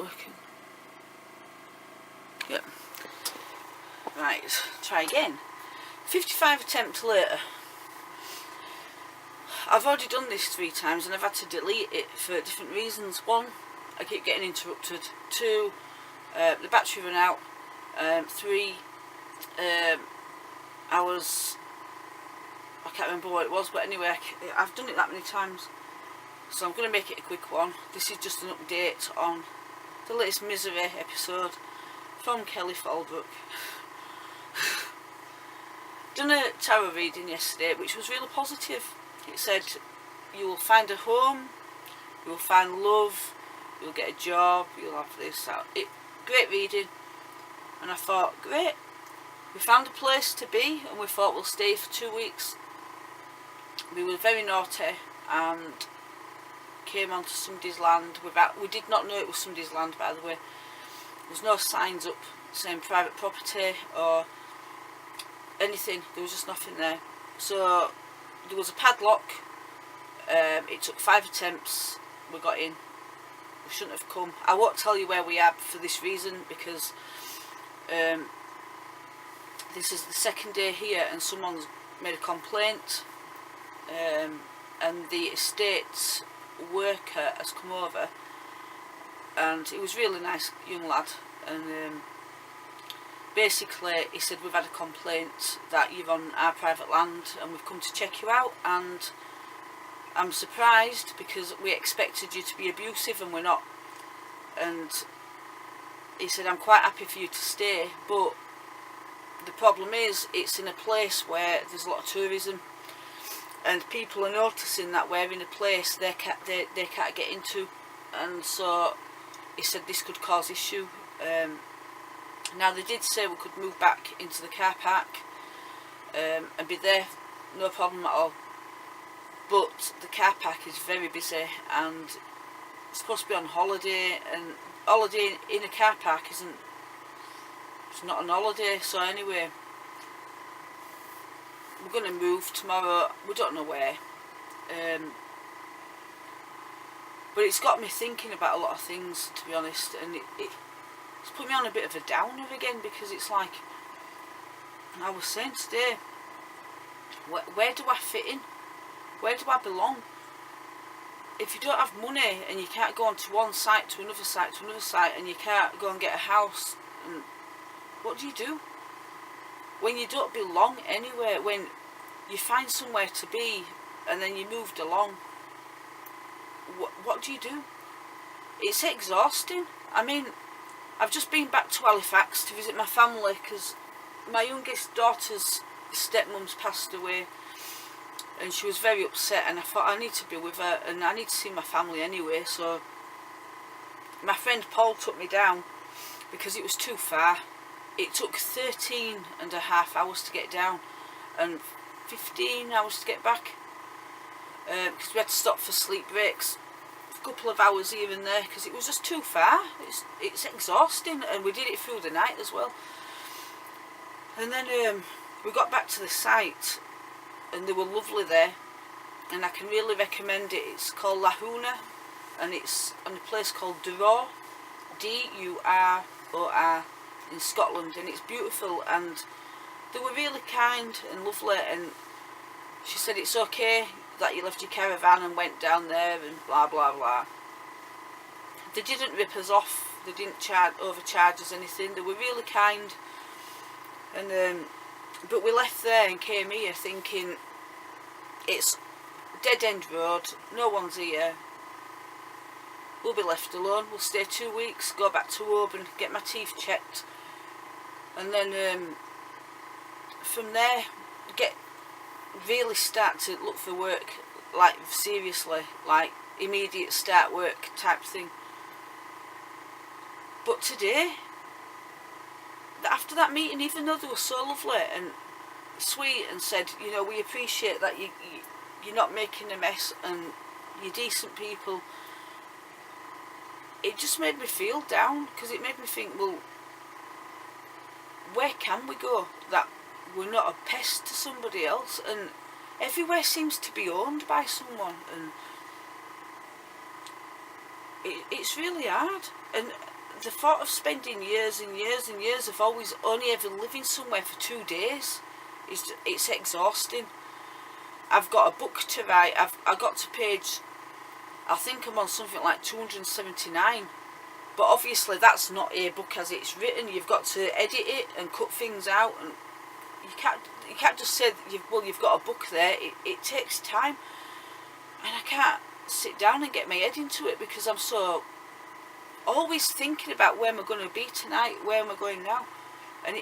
working. Yep. Right, try again. 55 attempts later. I've already done this 3 times and I've had to delete it for different reasons. 1, I keep getting interrupted. 2, the battery ran out. 3, I can't remember what it was, but anyway, I've done it that many times. So I'm going to make it a quick one. This is just an update on the latest Misery episode from Kelly Falbrook. Done a tarot reading yesterday, which was really positive. It said, you will find a home, you will find love, you'll get a job, you'll have this, that. Great reading. And I thought, great, we found a place to be, and we thought we'll stay for 2 weeks. We were very naughty and came onto somebody's land without, we did not know it was somebody's land, by the way. There's no signs up saying private property or anything, there was just nothing there. So there was a padlock. It took 5 attempts, we got in. We shouldn't have come. I won't tell you where we are for this reason, because this is the 2nd day here and someone's made a complaint, and the estate worker has come over, and he was a really nice young lad, and basically he said, we've had a complaint that you're on our private land and we've come to check you out, and I'm surprised because we expected you to be abusive and we're not. And he said, I'm quite happy for you to stay, but the problem is it's in a place where there's a lot of tourism and people are noticing that we're in a place they can't get into, and so he said this could cause issue. Now they did say we could move back into the car park and be there, no problem at all, but the car park is very busy and it's supposed to be on holiday, and holiday in a car park it's not an holiday. So anyway, we're going to move tomorrow, we don't know where, but it's got me thinking about a lot of things, to be honest, and it's put me on a bit of a downer again, because it's like, I was saying today, where do I fit in? Where do I belong? If you don't have money and you can't go on to one site to another site to another site, and you can't go and get a house, and what do you do? When you don't belong anywhere, when you find somewhere to be and then you moved along, what do you do? It's exhausting. I mean, I've just been back to Halifax to visit my family because my youngest daughter's stepmom's passed away and she was very upset, and I thought I need to be with her and I need to see my family anyway. So my friend Paul took me down because it was too far. It took 13.5 hours to get down and 15 hours to get back, because we had to stop for sleep breaks, a couple of hours here and there, because it was just too far. It's exhausting, and we did it through the night as well. And then we got back to the site and they were lovely there, and I can really recommend it. It's called Lahuna and it's on a place called Duror, D-U-R-O-R, in Scotland, and it's beautiful, and they were really kind and lovely, and she said it's okay that you left your caravan and went down there and blah blah blah. They didn't rip us off, they didn't overcharge us anything, they were really kind, and but we left there and came here thinking it's dead end road, no one's here, we'll be left alone, we'll stay 2 weeks, go back to Oban, get my teeth checked, and then from there really start to look for work, like seriously, like immediate start work type thing. But today, after that meeting, even though they were so lovely and sweet and said, you know, we appreciate that you're not making a mess and you're decent people, it just made me feel down, because it made me think, well, where can we go that we're not a pest to somebody else? And everywhere seems to be owned by someone, and it's really hard. And the thought of spending years and years and years of always only ever living somewhere for 2 days, it's exhausting. I've got a book to write. I got to page, I think I'm on something like 279. But obviously that's not a book as it's written. You've got to edit it and cut things out, and you can't just say that you've got a book there. It takes time, and I can't sit down and get my head into it because I'm so always thinking about where am I going to be tonight, where am I going now, and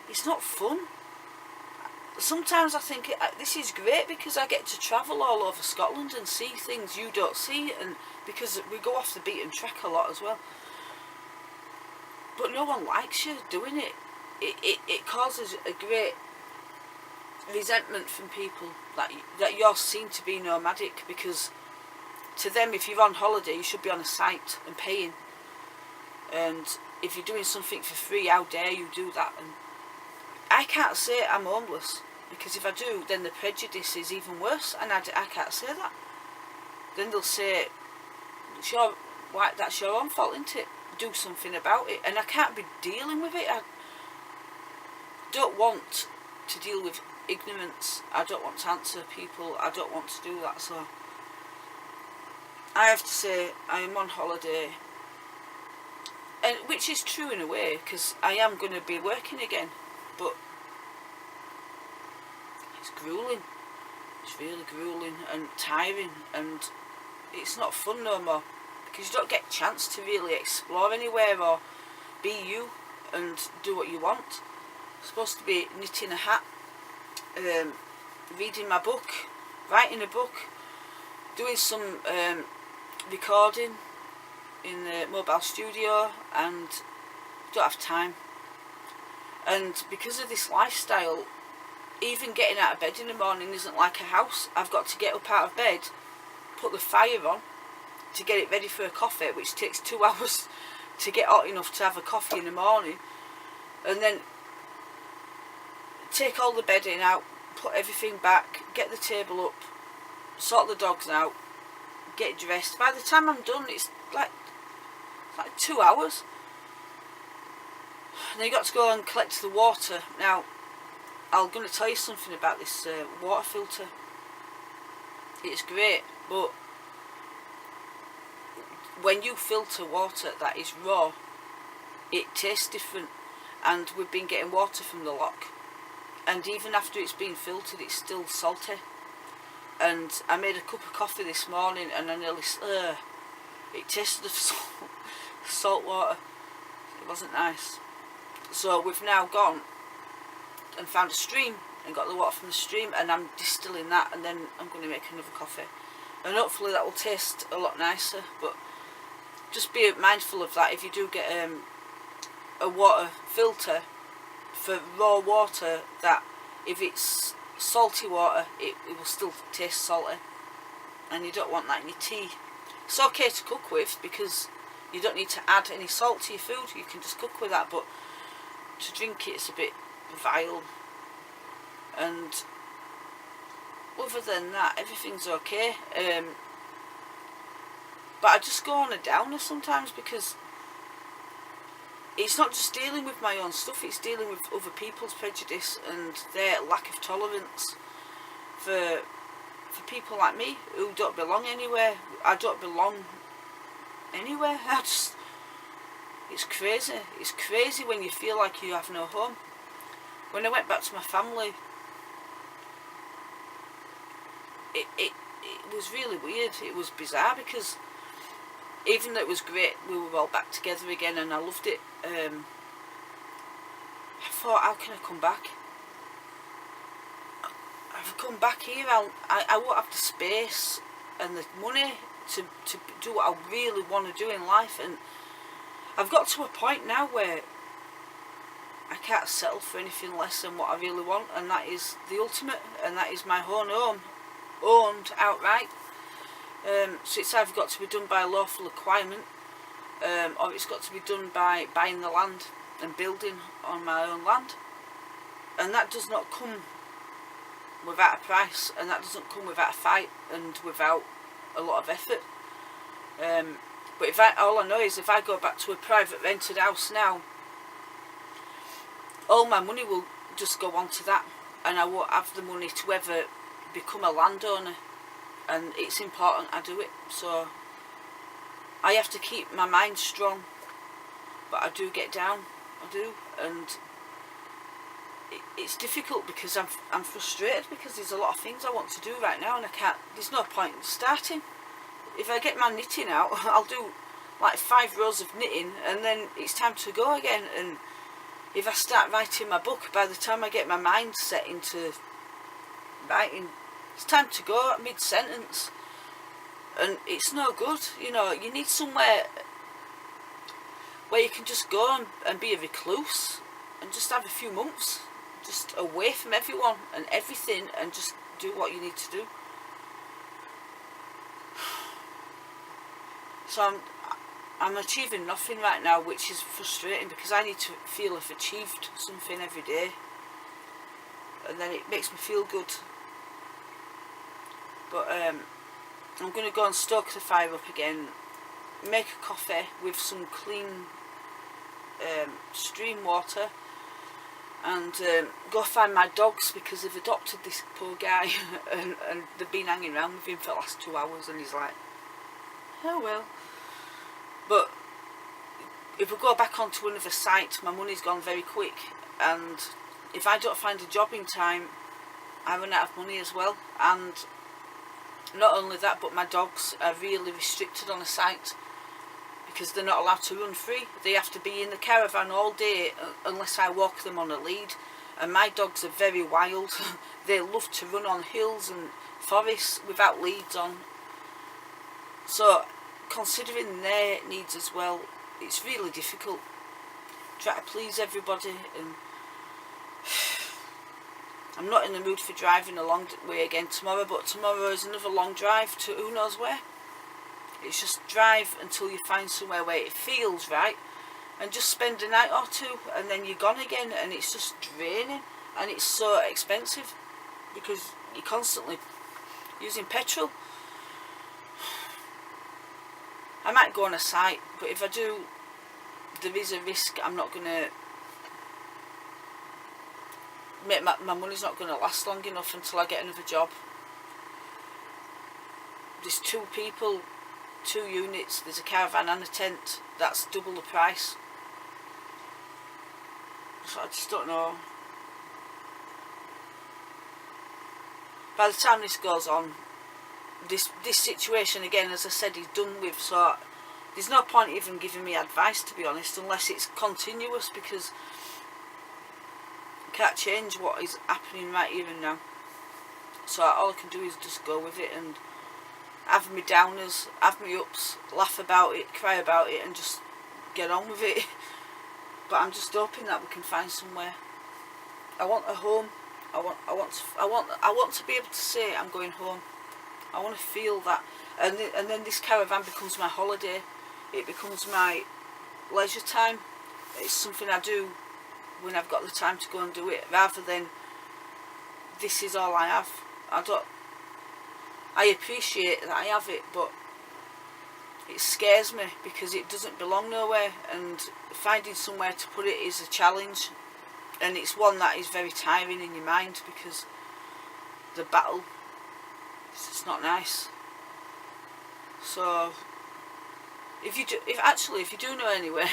it's not fun. Sometimes I think this is great because I get to travel all over Scotland and see things you don't see, and because we go off the beaten track a lot as well. But no one likes you doing it. It causes a great resentment from people that you're seen to be nomadic, because to them, if you're on holiday, you should be on a site and paying. And if you're doing something for free, how dare you do that? And I can't say I'm homeless, because if I do, then the prejudice is even worse, and I can't say that. Then they'll say, that's your own fault, isn't it? Do something about it. And I can't be dealing with it. I don't want to deal with ignorance. I don't want to answer people. I don't want to do that. So I have to say I am on holiday, and which is true in a way, because I am going to be working again, but it's gruelling. It's really gruelling and tiring, and it's not fun no more, because you don't get a chance to really explore anywhere or be you and do what you want. I'm supposed to be knitting a hat, reading my book, writing a book, doing some recording in the mobile studio, and don't have time. And because of this lifestyle, even getting out of bed in the morning isn't like a house. I've got to get up out of bed, put the fire on to get it ready for a coffee, which takes 2 hours to get hot enough to have a coffee in the morning, and then take all the bedding out, put everything back, get the table up, sort the dogs out, get dressed. By the time I'm done, it's like 2 hours. And then you got to go and collect the water. Now, I'm going to tell you something about this water filter. It's great, but when you filter water that is raw, it tastes different. And we've been getting water from the loch, and even after it's been filtered, it's still salty. And I made a cup of coffee this morning, and I nearly it tasted of salt water. It wasn't nice. So we've now gone and found a stream and got the water from the stream, and I'm distilling that, and then I'm going to make another coffee, and hopefully that will taste a lot nicer. But just be mindful of that if you do get a water filter for raw water, that if it's salty water, it will still taste salty, and you don't want that in your tea. It's okay to cook with, because you don't need to add any salt to your food. You can just cook with that, but to drink it's a bit vile. And other than that, everything's okay. But I just go on a downer sometimes, because it's not just dealing with my own stuff, it's dealing with other people's prejudice and their lack of tolerance for people like me who don't belong anywhere. I don't belong anywhere. It's crazy. It's crazy when you feel like you have no home. When I went back to my family, it was really weird. It was bizarre, because even though it was great, we were all back together again, and I loved it. I thought, how can I come back? If I come back here, I won't have the space and the money to do what I really want to do in life. And I've got to a point now where I can't settle for anything less than what I really want, and that is the ultimate, and that is my own home, owned outright. So it's either got to be done by a lawful acquirement, or it's got to be done by buying the land and building on my own land. And that does not come without a price, and that doesn't come without a fight and without a lot of effort. But all I know is if I go back to a private rented house now, all my money will just go on to that, and I won't have the money to ever become a landowner. And it's important I do it, so I have to keep my mind strong. But I do get down, I do, and it's difficult because I'm frustrated because there's a lot of things I want to do right now, and I can't. There's no point in starting. If I get my knitting out, I'll do like 5 rows of knitting, and then it's time to go again. And if I start writing my book, by the time I get my mind set into writing, it's time to go at mid-sentence, and it's no good. You know, you need somewhere where you can just go and be a recluse and just have a few months just away from everyone and everything, and just do what you need to do. So I'm achieving nothing right now, which is frustrating because I need to feel I've achieved something every day, and then it makes me feel good. But I'm going to go and stoke the fire up again, make a coffee with some clean stream water, and go find my dogs, because they've adopted this poor guy and they've been hanging around with him for the last 2 hours, and he's like, oh well. But if we go back onto another site, my money's gone very quick, and if I don't find a job in time, I run out of money as well. And not only that, but my dogs are really restricted on the site because they're not allowed to run free. They have to be in the caravan all day unless I walk them on a lead. And my dogs are very wild. They love to run on hills and forests without leads on. So considering their needs as well, it's really difficult. Try to please everybody, and I'm not in the mood for driving a long way again tomorrow, but tomorrow is another long drive to who knows where. It's just drive until you find somewhere where it feels right, and just spend a night or two, and then you're gone again, and it's just draining, and it's so expensive because you're constantly using petrol. I might go on a site, but if I do, there is a risk I'm not going to make my money's not going to last long enough until I get another job. There's 2 people, 2 units, there's a caravan and a tent. That's double the price. So I just don't know. By the time this goes on, this situation again, as I said, is done with. So there's no point even giving me advice, to be honest, unless it's continuous, because I can't change what is happening right here and now. So all I can do is just go with it and have me downers, have me ups, laugh about it, cry about it, and just get on with it. But I'm just hoping that we can find somewhere. I want a home. I want to be able to say I'm going home. I want to feel that, and then this caravan becomes my holiday. It becomes my leisure time. It's something I do when I've got the time to go and do it, rather than this is all I have. I appreciate that I have it, but it scares me because it doesn't belong nowhere, and finding somewhere to put it is a challenge, and it's one that is very tiring in your mind because the battle, it's just not nice. So if you do know anywhere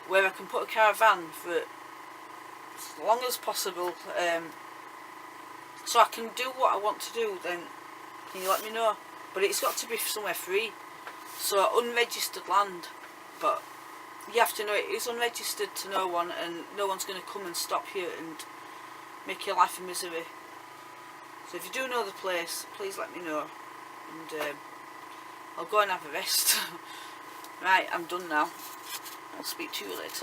where I can put a caravan for as long as possible, so I can do what I want to do, then can you let me know? But it's got to be somewhere free, so unregistered land. But you have to know it is unregistered to no one, and no one's going to come and stop you and make your life a misery. So if you do know the place, please let me know, and I'll go and have a rest. Right, I'm done now. I'll speak to you later.